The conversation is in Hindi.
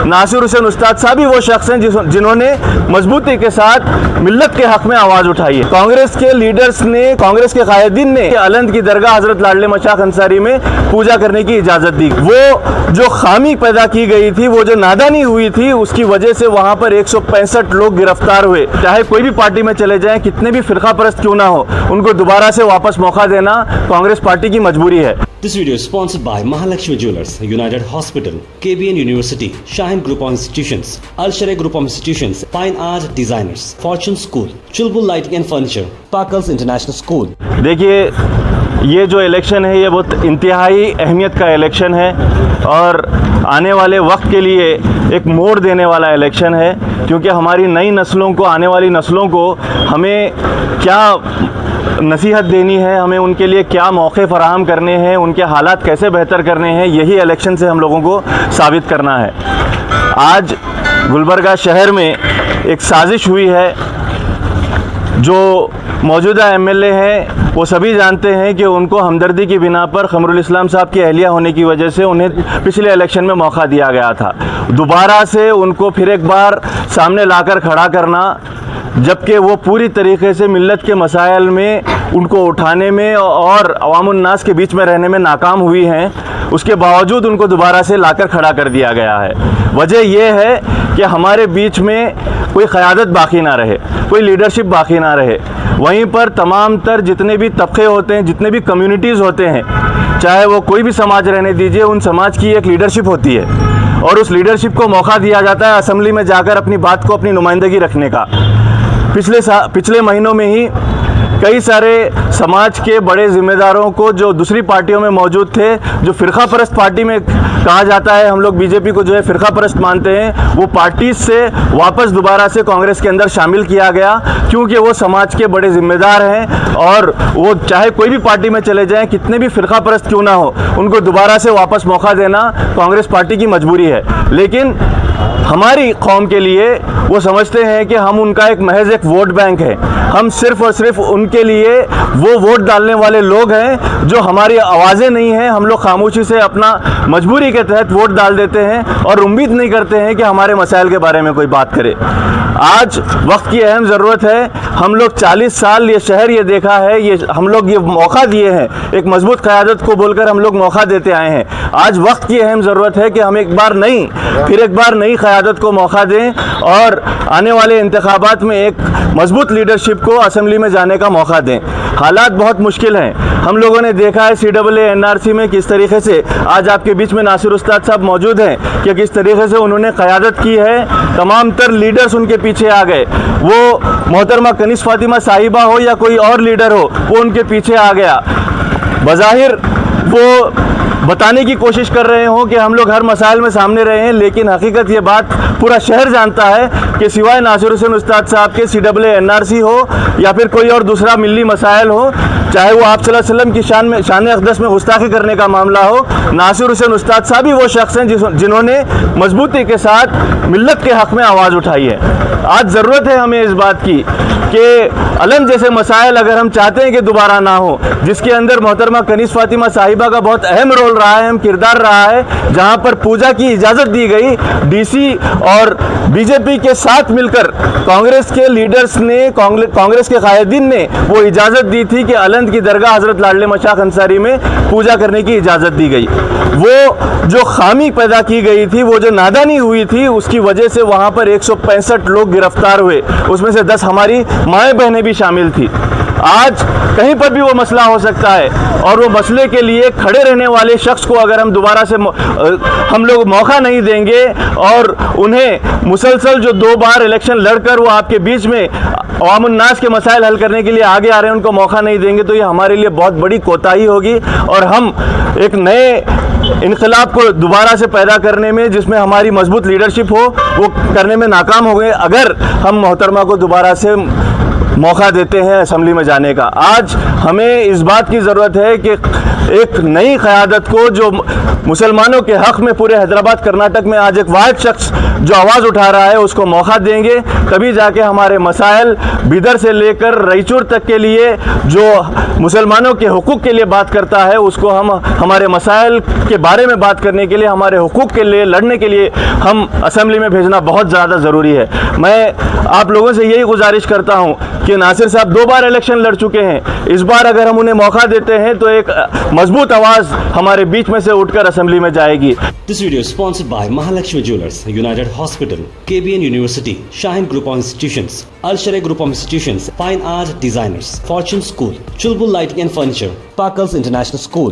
नासिर हुसैन उस्ताद साहब ही वो शख्स हैं जिन्होंने मजबूती के साथ मिल्लत के हक में आवाज़ उठाई है। कांग्रेस के लीडर्स ने, कांग्रेस के कायदीन ने अलंद की दरगाह हजरत लाडले मशाक अंसारी में पूजा करने की इजाज़त दी। वो जो खामी पैदा की गई थी, वो जो नादानी हुई थी, उसकी वजह से वहाँ पर 165 लोग गिरफ्तार हुए। चाहे कोई भी पार्टी में चले जाएं, कितने भी फिरका परस्त क्यों ना हो, उनको दोबारा से वापस मौका देना कांग्रेस पार्टी की मजबूरी है। This video is sponsored by Mahalakshmi Jewelers, United Hospital, KBN University, Shaheen Group of Institutions, Al Sharia Group of Institutions, Fine Art Designers, Fortune School, Chulbul Lighting and Furniture, Parkers International School। देखिए, ये जो इलेक्शन है ये बहुत इंतहाई अहमियत का इलेक्शन है और आने वाले वक्त के लिए एक मोड़ देने वाला इलेक्शन है, क्योंकि हमारी नई नस्लों को, आने वाली नस्लों को हमें क्या नसीहत देनी है, हमें उनके लिए क्या मौके फराहम करने हैं, उनके हालात कैसे बेहतर करने हैं, यही इलेक्शन से हम लोगों को साबित करना है। आज गुलबर्गा शहर में एक साजिश हुई है। जो मौजूदा एमएलए हैं वो सभी जानते हैं कि उनको हमदर्दी की बिना पर खमरुल इस्लाम साहब की अहलिया होने की वजह से उन्हें पिछले इलेक्शन में मौका दिया गया था। दोबारा से उनको फिर एक बार सामने लाकर खड़ा करना, जबकि वो पूरी तरीके से मिल्लत के मसाइल में उनको उठाने में और अवामुन्नास के बीच में रहने में नाकाम हुई हैं, उसके बावजूद उनको दोबारा से लाकर खड़ा कर दिया गया है। वजह यह है कि हमारे बीच में कोई क़यादत बाकी ना रहे, कोई लीडरशिप बाकी ना रहे। वहीं पर तमाम तर जितने भी तबके होते हैं, जितने भी कम्युनिटीज़ होते हैं, चाहे वो कोई भी समाज रहने दीजिए, उन समाज की एक लीडरशिप होती है और उस लीडरशिप को मौका दिया जाता है असम्बली में जाकर अपनी बात को, अपनी नुमाइंदगी रखने का। पिछले महीनों में ही कई सारे समाज के बड़े ज़िम्मेदारों को जो दूसरी पार्टियों में मौजूद थे, जो फ़िरका परस्त पार्टी में कहा जाता है, हम लोग बीजेपी को जो है फ़िरका परस्त मानते हैं, वो पार्टी से वापस दोबारा से कांग्रेस के अंदर शामिल किया गया, क्योंकि वो समाज के बड़े ज़िम्मेदार हैं और वो चाहे कोई भी पार्टी में चले जाएं, कितने भी फ़िरका परस्त क्यों ना हो, उनको दोबारा से वापस मौका देना कांग्रेस पार्टी की मजबूरी है। लेकिन हमारी कौम के लिए वो समझते हैं कि हम उनका एक महज एक वोट बैंक है, हम सिर्फ़ और सिर्फ उनके लिए वो वोट डालने वाले लोग हैं जो हमारी आवाज़ें नहीं हैं। हम लोग खामोशी से अपना मजबूरी के तहत वोट डाल देते हैं और उम्मीद नहीं करते हैं कि हमारे मसाइल के बारे में कोई बात करे। आज वक्त की अहम ज़रूरत है। हम लोग 40 साल ये शहर ये देखा है, ये हम लोग ये मौका दिए हैं, एक मजबूत क़यादत को बोलकर हम लोग मौका देते आए हैं। आज वक्त की अहम ज़रूरत है कि हम एक बार नई क़यादत को मौका दें और आने वाले इंतखाबात में एक मजबूत लीडरशिप को असेंबली में जाने का मौका दें। हालात बहुत मुश्किल हैं। हम लोगों ने देखा है CAA NRC में किस तरीके से आज आपके बीच में नासिर उस्ताद साहब मौजूद हैं कि किस तरीके से उन्होंने क़यादत की है। तमाम तर लीडर्स उनके पीछे आ गए। वो मोहतरमा कनीस फातिमा साहिबा हो या कोई और लीडर हो, वो उनके पीछे आ गया। बज़ाहिर वो बताने की कोशिश कर रहे हो कि हम लोग हर मसाइल में सामने रहे हैं, लेकिन हकीकत ये बात पूरा शहर जानता है कि सिवाय नासिर हुसैन उस्ताद साहब के CAA NRC हो या फिर कोई और दूसरा मिली मसाइल हो, चाहे वो आप सल्लल्लाहु अलैहि वसल्लम की शान अक़दस में गुस्ताखी करने का मामला हो, नासिर हुसैन उस्ताद साहब ही वो शख्स हैं जिन्होंने मजबूती के साथ मिल्लत के हक़ में आवाज़ उठाई है। आज ज़रूरत है हमें इस बात की कि अलंद जैसे मसाइल अगर हम चाहते हैं कि दोबारा ना हो, जिसके अंदर मोहतरमा कनीस फातिमा साहिबा का बहुत अहम रोल रहा है, अहम किरदार रहा है, जहाँ पर पूजा की इजाज़त दी गई, DC और बीजेपी के साथ मिलकर कांग्रेस के लीडर्स ने, कांग्रेस के कायदीन ने वो इजाज़त दी थी कि अलंद की दरगाह हजरत लाडले मशाक अंसारी में पूजा करने की इजाज़त दी गई। वो जो खामी पैदा की गई थी, वो जो नादानी हुई थी, उसकी वजह से वहाँ पर 165 लोग गिरफ्तार हुए, उसमें से 10 हमारी माएँ बहनें भी शामिल थी। आज कहीं पर भी वो मसला हो सकता है और वो मसले के लिए खड़े रहने वाले शख्स को अगर हम दोबारा से हम लोग मौका नहीं देंगे और उन्हें मुसलसल जो 2 बार इलेक्शन लड़कर वो आपके बीच में अवामुन्नास के मसाइल हल करने के लिए आगे आ रहे हैं, उनको मौका नहीं देंगे, तो ये हमारे लिए बहुत बड़ी कोताही होगी और हम एक नए इनकलाब को दोबारा से पैदा करने में, जिसमें हमारी मजबूत लीडरशिप हो, वो करने में नाकाम हो गए अगर हम मोहतरमा को दोबारा से मौका देते हैं असेंबली में जाने का। आज हमें इस बात की ज़रूरत है कि एक नई क़यादत को, जो मुसलमानों के हक़ में पूरे हैदराबाद कर्नाटक में आज एक वाहिद शख्स जो आवाज़ उठा रहा है, उसको मौका देंगे, तभी जाके हमारे मसाइल बिदर से लेकर रायचूर तक के लिए जो मुसलमानों के हुकूक़ के लिए बात करता है, उसको हम हमारे मसाइल के बारे में बात करने के लिए, हमारे हुकूक़ के लिए लड़ने के लिए हम असेंबली में भेजना बहुत ज़्यादा ज़रूरी है। मैं आप लोगों से यही गुजारिश करता हूँ कि नासिर साहब 2 बार इलेक्शन लड़ चुके हैं, इस बार अगर हम उन्हें मौका देते हैं तो एक मजबूत आवाज़ हमारे बीच में से उठकर असेंबली में जाएगी। This video is sponsored by Mahalakshmi Jewelers, United Hospital, KBN University, Shaheen Group of Institutions, Al Sharai Group of Institutions, Fine Art Designers, Fortune School, Chulbul Lighting and Furniture, Parkers International School.